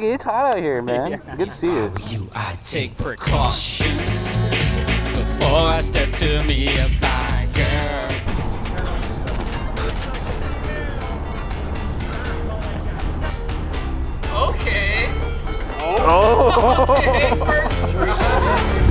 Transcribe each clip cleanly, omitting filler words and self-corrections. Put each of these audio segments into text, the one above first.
It's hot out here, man. Yeah. Good to see you. I take precaution before I step to me a fine girl. Okay. Oh! Okay, first try.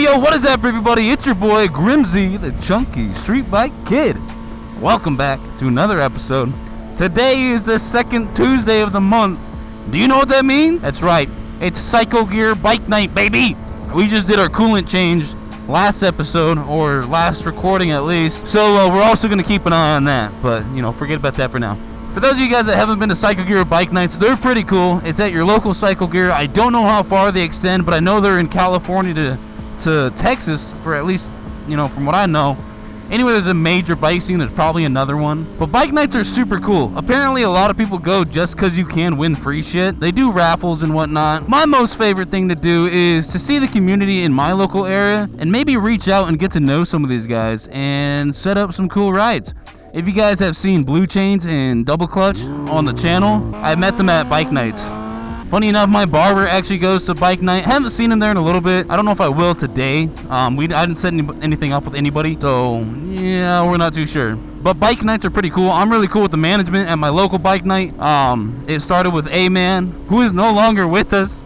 Yo, what is up, everybody? It's your boy, Grimsy, the chunky street bike kid. Welcome back to another episode. Today is the second Tuesday of the month. Do you know what that means? That's right. It's Psycho Gear Bike Night, baby. We just did our coolant change last episode, or last recording at least. So we're also going to keep an eye on that. But, forget about that for now. For those of you guys that haven't been to Psycho Gear Bike Nights, they're pretty cool. It's at your local Psycho Gear. I don't know how far they extend, but I know they're in California to Texas, for at least, from what I know. Anyway, there's a major bike scene. There's probably another one. But bike nights are super cool. Apparently, a lot of people go just because you can win free shit. They do raffles and whatnot. My most favorite thing to do is to see the community in my local area and maybe reach out and get to know some of these guys and set up some cool rides. If you guys have seen Blue Chains and Double Clutch on the channel, I met them at bike nights. Funny enough, my barber actually goes to bike night. Haven't seen him there in a little bit. I don't know if I will today. I didn't set anything up with anybody, so yeah, we're not too sure. But bike nights are pretty cool. I'm really cool with the management at my local bike night. It started with A-Man, who is no longer with us.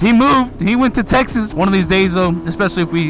He moved. He went to Texas. One of these days, though, especially if we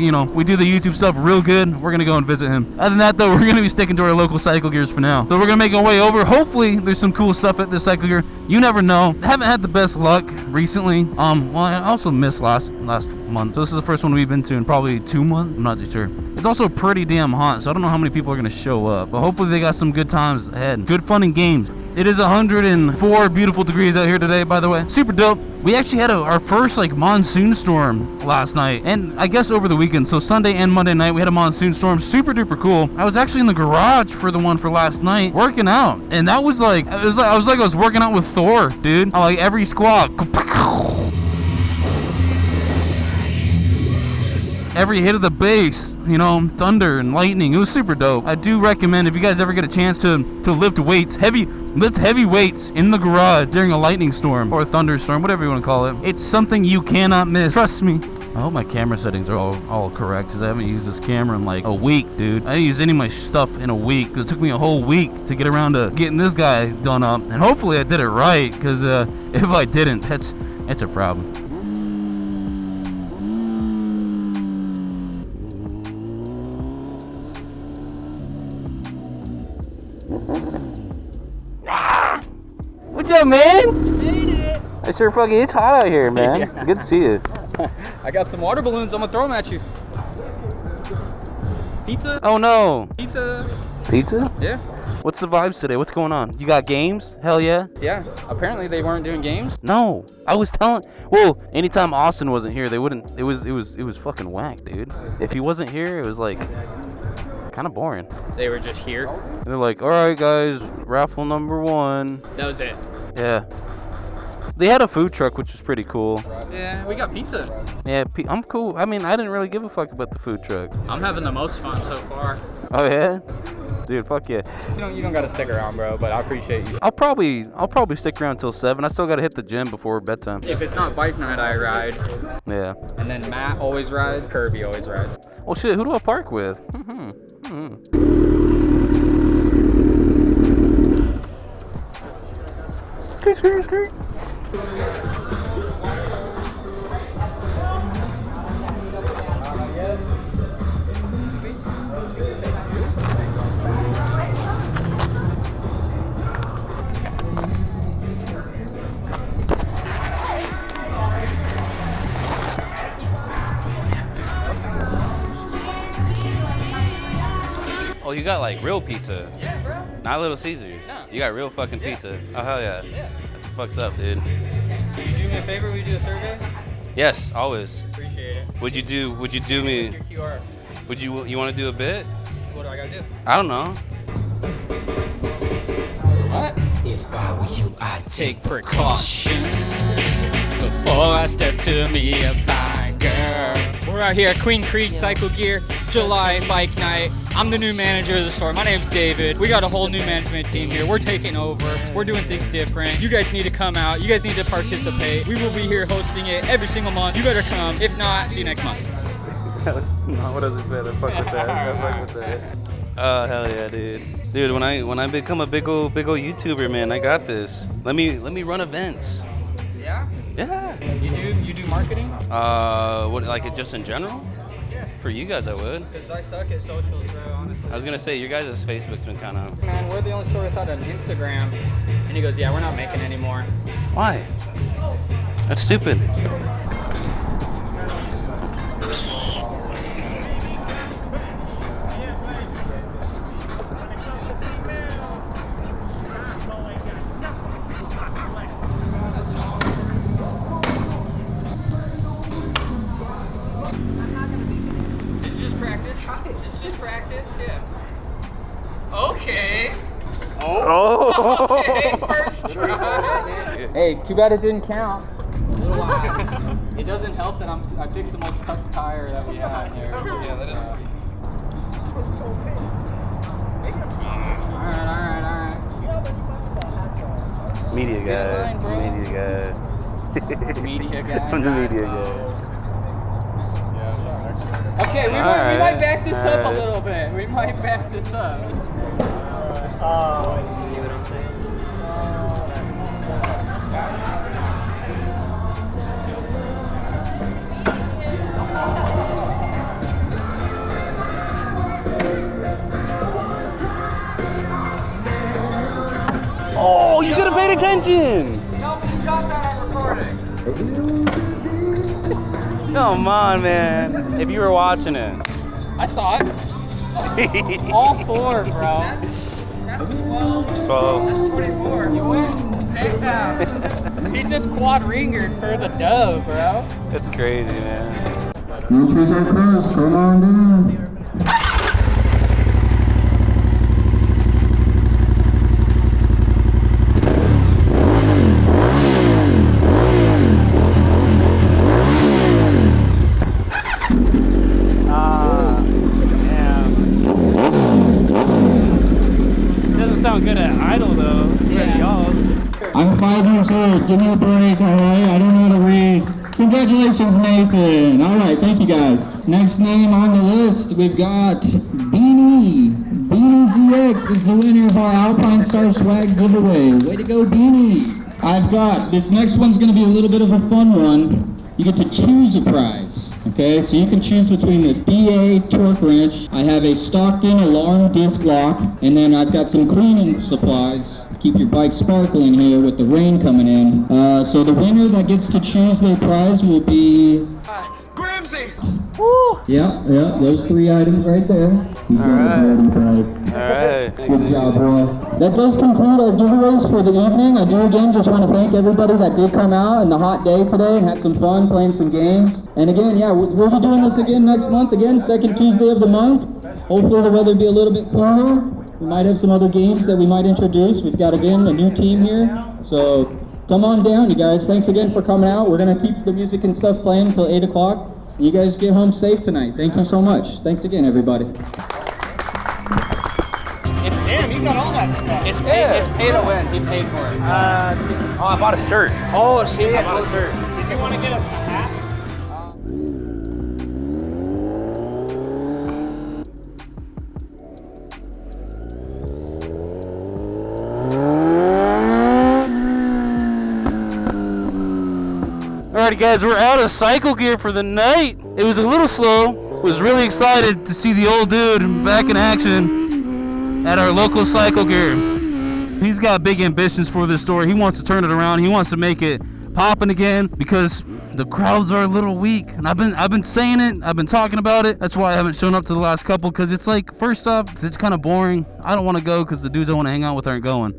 do the YouTube stuff real good, we're going to go and visit him. Other than that, though, we're going to be sticking to our local Cycle Gears for now. So we're going to make our way over. Hopefully, there's some cool stuff at this Cycle Gear. You never know. Haven't had the best luck recently. Well, I also missed last month. So this is the first one we've been to in probably 2 months. I'm not too sure. It's also pretty damn hot, so I don't know how many people are going to show up. But hopefully, they got some good times ahead. Good fun and games. It is 104 beautiful degrees out here today, by the way. Super dope. We actually had our first monsoon storm last night, and I guess over the weekend. So Sunday and Monday night we had a monsoon storm. Super duper cool. I was actually in the garage for the one for last night working out, and that was I was working out with Thor, dude. I like every squat. Every hit of the bass, thunder and lightning. It was super dope. I do recommend, if you guys ever get a chance to lift heavy weights in the garage during a lightning storm or a thunderstorm, whatever you want to call it. It's something you cannot miss. Trust me. I hope my camera settings are all correct, because I haven't used this camera in like a week, dude. I didn't use any of my stuff in a week. It took me a whole week to get around to getting this guy done up. And hopefully I did it right, because if I didn't, that's a problem. What's up, man? You made it. It's it's hot out here, man. Yeah. Good to see you. I got some water balloons. I'm gonna throw them at you. Pizza? Oh no. Pizza? Yeah. What's the vibes today? What's going on? You got games? Hell yeah. Yeah. Apparently they weren't doing games. No, I was telling. Well, anytime Austin wasn't here, they wouldn't. It was fucking whack, dude. If he wasn't here, it was kind of boring. They were just here. And they're like, all right, guys, raffle number 1. That was it. Yeah. They had a food truck, which is pretty cool. Yeah, we got pizza. Yeah, I'm cool. I mean, I didn't really give a fuck about the food truck. I'm having the most fun so far. Oh yeah, dude, fuck yeah. You don't gotta stick around, bro, but I appreciate you. I'll probably stick around till 7. I still gotta hit the gym before bedtime. If it's not bike night, I ride. Yeah. And then Matt always rides. Kirby always rides. Well, shit, who do I park with? Skirt. Oh, you got real pizza. Yeah, bro. Not Little Caesars. No. You got real fucking pizza. Oh, hell yeah. Yeah. That's what fucks up, dude. Can you do me a favor? Will you do a survey? Yes, always. Appreciate it. Would you do me? Your QR. You want to do a bit? What do I gotta do? I don't know. What? If I were you, I'd take precaution before I step to me a fine girl. We're out here at Queen Creek Cycle Gear, July bike night. I'm the new manager of the store. My name's David. We got a whole new management team here. We're taking over. We're doing things different. You guys need to come out. You guys need to participate. We will be here hosting it every single month. You better come. If not, see you next month. That's not what I was expecting. Fuck with that. Fuck with that. Oh hell yeah, dude. Dude, when I become a big old YouTuber, man, I got this. Let me run events. Yeah? Yeah. You do marketing? What, like it just in general? Yeah. For you guys, I would. Because I suck at socials, bro, honestly. I was gonna say your guys' Facebook's been kind of. Man, we're the only store without an Instagram. And he goes, yeah, we're not making any more. Why? That's stupid. It's just practice, yeah. Okay. Oh. Okay, first try. Hey, too bad it didn't count. It doesn't help that I picked the most cut tire that we had here. So yeah, that is. Alright. Media guy. Line, Media guy. I'm the media guy. Okay, we might back this up a little bit. We might back this up. See what I'm saying? Oh, you should have paid attention. Tell me you got that on recording. Come on, man. If you were watching it. I saw it. All four, bro. That's 12. 12. That's 24. You win. Damn. He just quad ringered for the dub, bro. That's crazy, man. Entries are closed. Come on down. Sound good at idle though. Yeah. Y'all. I'm 5 years old. Give me a break, all right? I don't know how to read. Congratulations, Nathan. All right, thank you guys. Next name on the list, we've got Beanie. Beanie ZX is the winner of our Alpine Star Swag giveaway. Way to go, Beanie. I've got, this next one's gonna be a little bit of a fun one. You get to choose a prize, okay? So you can choose between this BA torque wrench. I have a Stockton alarm disc lock, and then I've got some cleaning supplies. Keep your bike sparkling here with the rain coming in. So the winner that gets to choose their prize will be... Grimsy! Woo! Yeah, those three items right there. He's got a golden prize. Alright. Good job, boy. That does conclude our giveaways for the evening. I do again just want to thank everybody that did come out on the hot day today and had some fun playing some games. And again, yeah, we'll be doing this again next month, again, second Tuesday of the month. Hopefully the weather will be a little bit cooler. We might have some other games that we might introduce. We've got, again, a new team here. So come on down, you guys. Thanks again for coming out. We're going to keep the music and stuff playing until 8 o'clock. You guys get home safe tonight. Thank you so much. Thanks again, everybody. Damn, you got all that stuff. It's pay to win. He paid for it. Oh, I bought a shirt. Oh, see, I bought a shirt. Did you want to get a hat? Alrighty guys, we're out of cycle gear for the night. It was a little slow. Was really excited to see the old dude back in action at our local cycle gear. He's got big ambitions for this store. He wants to turn it around. He wants to make it popping again because the crowds are a little weak. And I've been saying it. I've been talking about it. That's why I haven't shown up to the last couple, because it's like, first off, it's kind of boring. I don't want to go because the dudes I want to hang out with aren't going.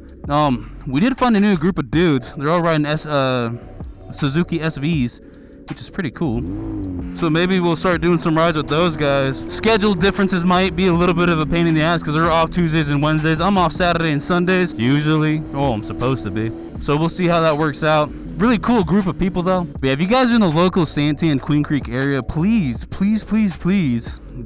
We did find a new group of dudes. They're all riding Suzuki SVs. which is pretty cool. So maybe we'll start doing some rides with those guys. Schedule differences might be a little bit of a pain in the ass because they're off Tuesdays and Wednesdays. I'm off Saturday and Sundays, usually. Oh, I'm supposed to be. So we'll see how that works out. Really cool group of people though. But yeah, if you guys are in the local Santee and Queen Creek area, please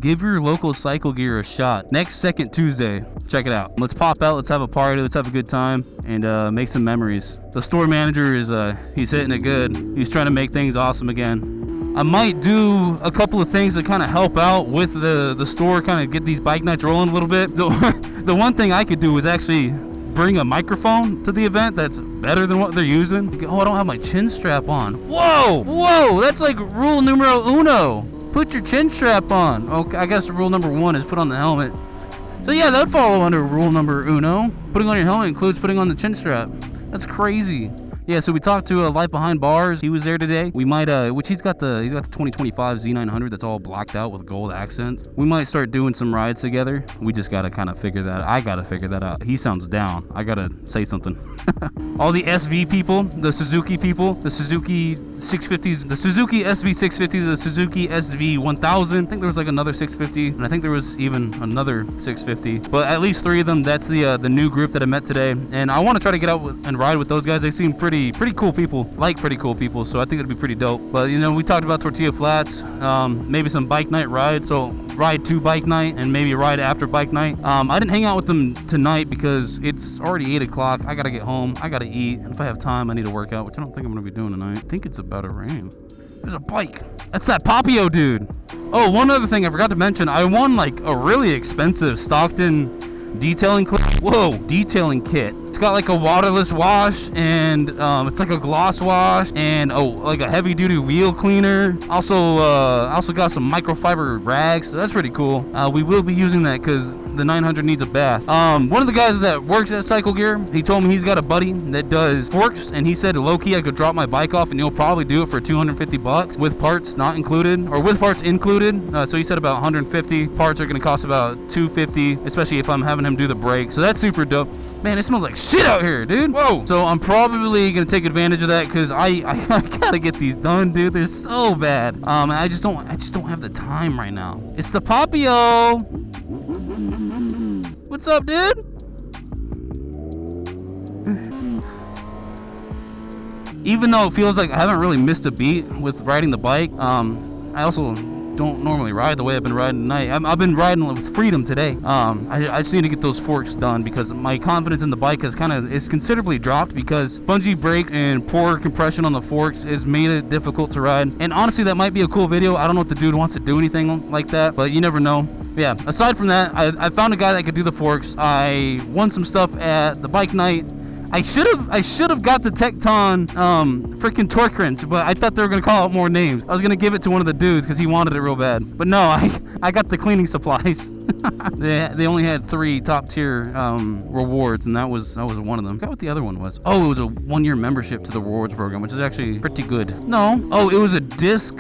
give your local cycle gear a shot. Next second Tuesday, check it out. Let's pop out, let's have a party, let's have a good time, and make some memories. The store manager is he's hitting it good. He's trying to make things awesome again. I might do a couple of things to kind of help out with the store, kind of get these bike nights rolling a little bit. The one thing I could do is actually bring a microphone to the event that's better than what they're using. Oh, I don't have my chin strap on. Whoa, that's like rule numero uno. Put your chin strap on. Okay, I guess rule number 1 is put on the helmet. So yeah, that'd fall under rule number uno. Putting on your helmet includes putting on the chin strap. That's crazy. Yeah, so we talked to Life Behind Bars. He was there today. We might, which he's got the 2025 Z900 that's all blacked out with gold accents. We might start doing some rides together. We just gotta kind of figure that. I gotta figure that out. He sounds down. I gotta say something. All the SV people, the Suzuki people, the Suzuki 650s, the Suzuki SV650, the Suzuki SV1000. I think there was like another 650, and I think there was even another 650. But at least 3 of them. That's the new group that I met today, and I want to try to get out and ride with those guys. They seem pretty cool people, like pretty cool people, so I think it'd be pretty dope. But you know, we talked about tortilla flats, maybe some bike night rides, so ride to bike night and maybe ride after bike night. I didn't hang out with them tonight because it's already 8 o'clock. I gotta get home, I gotta eat, and if I have time I need to work out, which I don't think I'm gonna be doing tonight. I think it's about to rain. There's a bike. That's that Papio dude. Oh, one other thing I forgot to mention, I won like a really expensive Stockton detailing kit. It's got like a waterless wash, and it's like a gloss wash, and like a heavy duty wheel cleaner. Also got some microfiber rags, so that's pretty cool. We will be using that because the 900 needs a bath. One of the guys that works at Cycle Gear, he told me he's got a buddy that does forks, and he said low-key I could drop my bike off and he'll probably do it for $250 with parts not included, or with parts included. So he said about 150. Parts are gonna cost about $250, especially if I'm having him do the brake. So that's super dope. Man, it smells like shit out here, dude. Whoa. So I'm probably gonna take advantage of that because I gotta get these done, dude. They're so bad. I just don't have the time right now. It's the Papio. What's up, dude? Even though it feels like I haven't really missed a beat with riding the bike, I also don't normally ride the way I've been riding tonight. I've been riding with freedom today. I just need to get those forks done because my confidence in the bike is considerably dropped because bungee brake and poor compression on the forks has made it difficult to ride. And honestly, that might be a cool video. I don't know if the dude wants to do anything like that, but you never know. Yeah, aside from that, I found a guy that could do the forks. I won some stuff at the bike night. I should have got the Tecton freaking torque wrench, but I thought they were gonna call out more names. I was gonna give it to one of the dudes because he wanted it real bad. But no, I got the cleaning supplies. They only had 3 top tier rewards, and that was one of them. I forgot what the other one was. Oh, it was a 1-year membership to the rewards program, which is actually pretty good. No, oh, it was a disc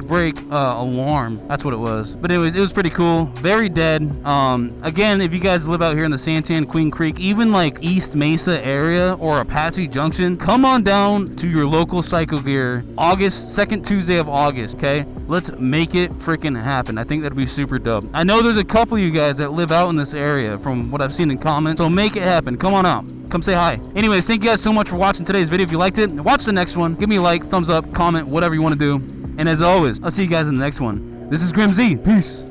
brake alarm. That's what it was. But it was pretty cool. Very dead. Again, if you guys live out here in the Santee and Queen Creek, even like East Mesa area or Apache Junction, come on down to your local Cycle Gear second Tuesday of August, okay? Let's make it freaking happen. I think that'd be super dope. I know there's a couple of you guys that live out in this area from what I've seen in comments, so make it happen. Come on out. Come say hi. Anyways, thank you guys so much for watching today's video. If you liked it, watch the next one. Give me a like, thumbs up, comment, whatever you want to do. And as always, I'll see you guys in the next one. This is Grim Z. Peace.